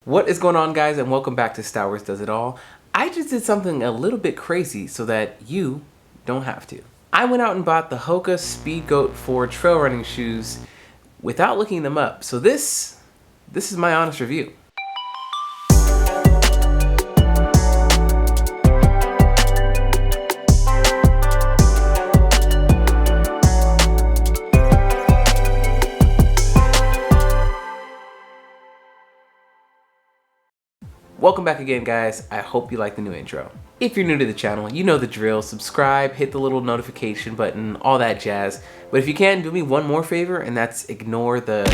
What is going on, guys, and welcome back to Star Wars Does It All. I just did something a little bit crazy so that you don't have to. I went out and bought the HOKA SpeedGoat 4 trail running shoes without looking them up. So this is my honest review. Welcome back again, guys. I hope you like the new intro. If you're new to the channel, you know the drill. Subscribe, hit the little notification button, all that jazz. But if you can, do me one more favor, and that's ignore the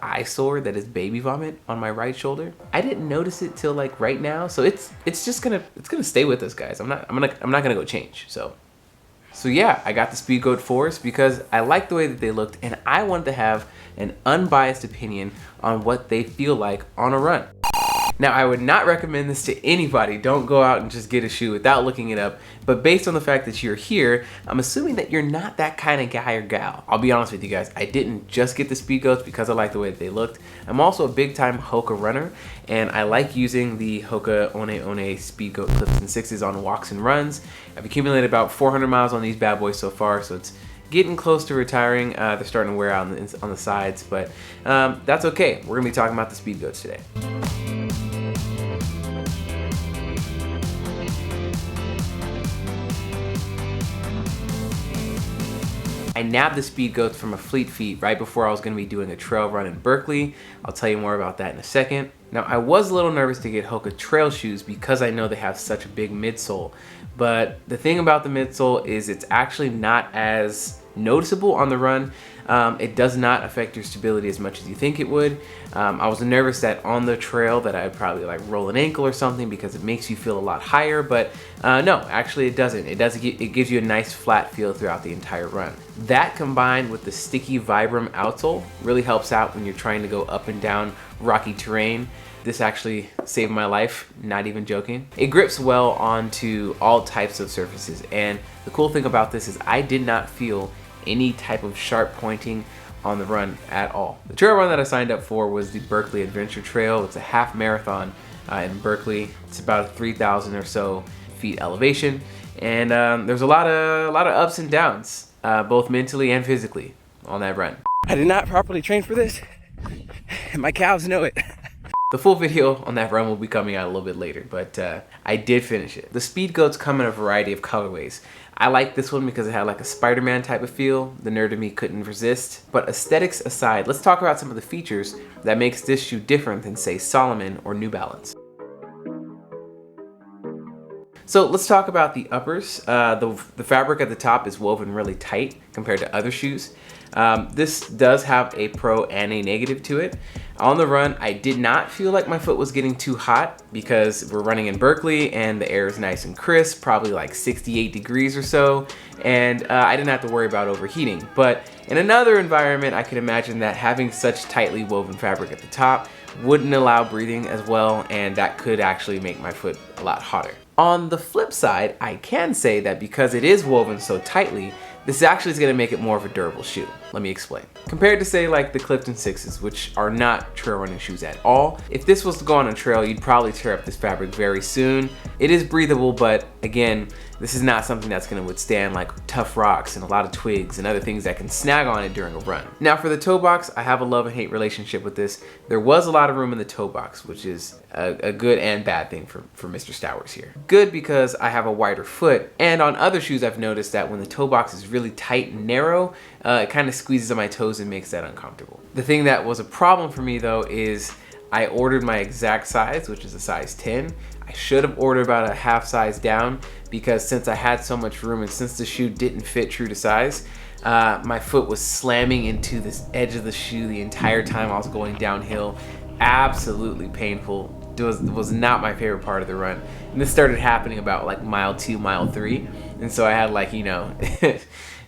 eyesore that is baby vomit on my right shoulder. I didn't notice it till like right now, so it's gonna stay with us, guys. I'm not gonna go change. So yeah, I got the SpeedGoat 4's because I like the way that they looked, and I wanted to have an unbiased opinion on what they feel like on a run. Now, I would not recommend this to anybody. Don't go out and just get a shoe without looking it up. But based on the fact that you're here, I'm assuming that you're not that kind of guy or gal. I'll be honest with you guys. I didn't just get the SpeedGoats because I like the way that they looked. I'm also a big time HOKA runner, and I like using the HOKA ONE ONE SpeedGoat Clifton 6s on walks and runs. I've accumulated about 400 miles on these bad boys so far, so it's getting close to retiring. They're starting to wear out on the sides, but that's okay. We're gonna be talking about the SpeedGoats today. I nabbed the SpeedGoats from a Fleet Feet right before I was going to be doing a trail run in Berkeley. I'll tell you more about that in a second. Now, I was a little nervous to get HOKA trail shoes because I know they have such a big midsole. But the thing about the midsole is it's actually not as noticeable on the run. It does not affect your stability as much as you think it would. I was nervous that on the trail that I'd probably like roll an ankle or something because it makes you feel a lot higher, but no, actually it doesn't. It gives you a nice flat feel throughout the entire run. That combined with the sticky Vibram outsole really helps out when you're trying to go up and down rocky terrain. This actually saved my life, not even joking. It grips well onto all types of surfaces, and the cool thing about this is I did not feel any type of sharp pointing on the run at all. The trail run that I signed up for was the Berkeley Adventure Trail. It's a half marathon in Berkeley. It's about 3,000 or so feet elevation, and there's a lot of ups and downs, both mentally and physically on that run. I did not properly train for this, and my calves know it. The full video on that run will be coming out a little bit later, but I did finish it. The SpeedGoats come in a variety of colorways. I like this one because it had like a Spider-Man type of feel. The nerd in me couldn't resist. But aesthetics aside, let's talk about some of the features that makes this shoe different than, say, Salomon or New Balance. So let's talk about the uppers. The fabric at the top is woven really tight compared to other shoes. This does have a pro and a negative to it. On the run, I did not feel like my foot was getting too hot because we're running in Berkeley and the air is nice and crisp, probably like 68 degrees or so, and I didn't have to worry about overheating. But in another environment, I can imagine that having such tightly woven fabric at the top wouldn't allow breathing as well, and that could actually make my foot a lot hotter. On the flip side, I can say that because it is woven so tightly, this actually is going to make it more of a durable shoe. Let me explain. Compared to, say, like the Clifton 6s, which are not trail running shoes at all, if this was to go on a trail, you'd probably tear up this fabric very soon. It is breathable, but again, this is not something that's going to withstand like tough rocks and a lot of twigs and other things that can snag on it during a run. Now, for the toe box, I have a love and hate relationship with this. There was a lot of room in the toe box, which is a good and bad thing for Mr. Stowers here. Good because I have a wider foot, and on other shoes I've noticed that when the toe box is really tight and narrow, it kind of squeezes on my toes and makes that uncomfortable. The thing that was a problem for me though is I ordered my exact size, which is a size 10. I should have ordered about a half size down because since I had so much room and since the shoe didn't fit true to size, my foot was slamming into this edge of the shoe the entire time I was going downhill. Absolutely painful. It was not my favorite part of the run. And this started happening about like mile 2, mile 3. And so I had like, you know,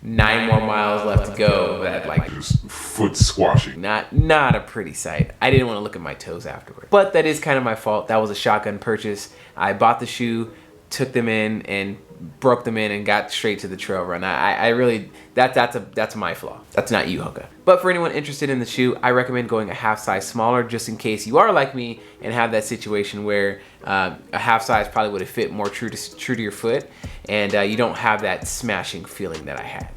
9 more miles left to go. That like foot squashing. Not a pretty sight. I didn't want to look at my toes afterward. But that is kind of my fault. That was a shotgun purchase. I bought the shoe, took them in, and broke them in and got straight to the trail run. I really, that's my flaw. That's not you, Hoka. But for anyone interested in the shoe, I recommend going a half size smaller, just in case you are like me and have that situation where a half size probably would have fit more true to your foot, and you don't have that smashing feeling that I had.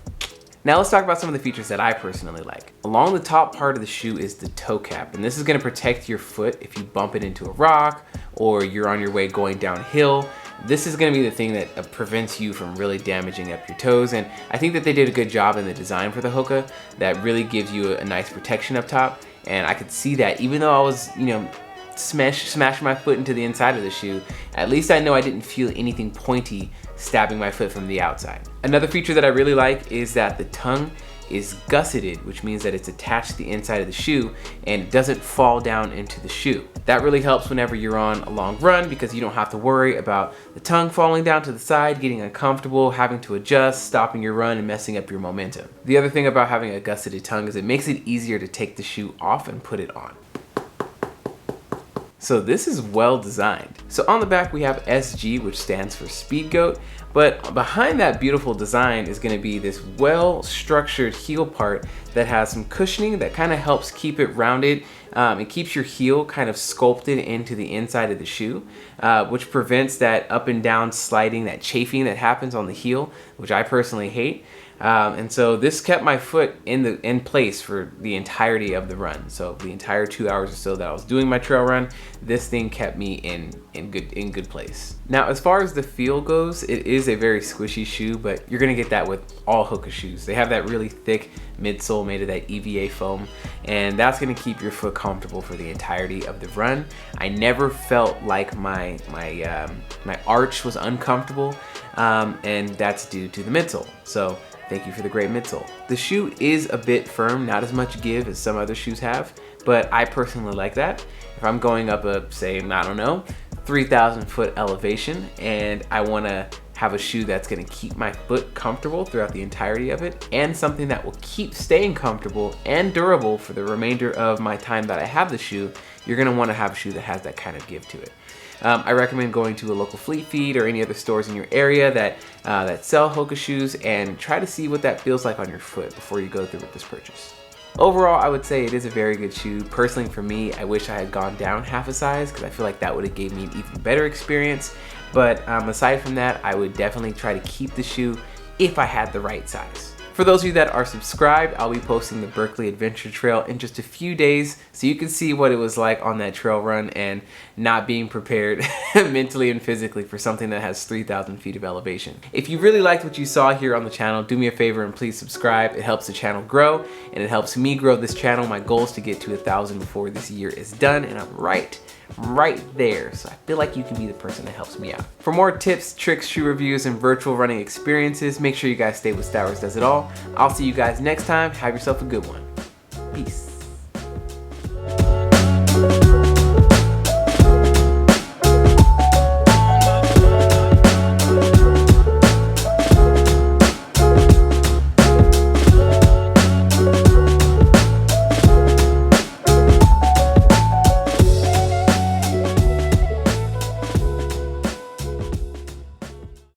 Now let's talk about some of the features that I personally like. Along the top part of the shoe is the toe cap, and this is gonna protect your foot if you bump it into a rock or you're on your way going downhill. This is gonna be the thing that prevents you from really damaging up your toes, and I think that they did a good job in the design for the Hoka that really gives you a nice protection up top, and I could see that even though I was, smashing my foot into the inside of the shoe, at least I know I didn't feel anything pointy stabbing my foot from the outside. Another feature that I really like is that the tongue is gusseted, which means that it's attached to the inside of the shoe and it doesn't fall down into the shoe. That really helps whenever you're on a long run because you don't have to worry about the tongue falling down to the side, getting uncomfortable, having to adjust, stopping your run, and messing up your momentum. The other thing about having a gusseted tongue is it makes it easier to take the shoe off and put it on. So this is well designed. So on the back we have SG, which stands for SpeedGoat, but behind that beautiful design is gonna be this well-structured heel part that has some cushioning that kind of helps keep it rounded. It keeps your heel kind of sculpted into the inside of the shoe, which prevents that up and down sliding, that chafing that happens on the heel, which I personally hate. And so this kept my foot in place for the entirety of the run. So the entire 2 hours or so that I was doing my trail run, this thing kept me in good place. Now, as far as the feel goes, it is a very squishy shoe, but you're gonna get that with all Hoka shoes. They have that really thick midsole made of that EVA foam, and that's gonna keep your foot comfortable for the entirety of the run. I never felt like my arch was uncomfortable, and that's due to the midsole. So thank you for the great midsole. The shoe is a bit firm, not as much give as some other shoes have, but I personally like that. If I'm going up say, I don't know, 3,000 foot elevation, and I wanna have a shoe that's gonna keep my foot comfortable throughout the entirety of it, and something that will keep staying comfortable and durable for the remainder of my time that I have the shoe, you're gonna wanna have a shoe that has that kind of give to it. I recommend going to a local Fleet Feet or any other stores in your area that sell Hoka shoes and try to see what that feels like on your foot before you go through with this purchase. Overall, I would say it is a very good shoe. Personally, for me, I wish I had gone down half a size because I feel like that would have gave me an even better experience. But aside from that, I would definitely try to keep the shoe if I had the right size. For those of you that are subscribed, I'll be posting the Berkeley Adventure Trail in just a few days so you can see what it was like on that trail run and not being prepared mentally and physically for something that has 3,000 feet of elevation. If you really liked what you saw here on the channel, do me a favor and please subscribe. It helps the channel grow and it helps me grow this channel. My goal is to get to 1,000 before this year is done, and I'm right there. So I feel like you can be the person that helps me out. For more tips, tricks, shoe reviews, and virtual running experiences, make sure you guys stay with Stowers Does It All. I'll see you guys next time. Have yourself a good one. Peace.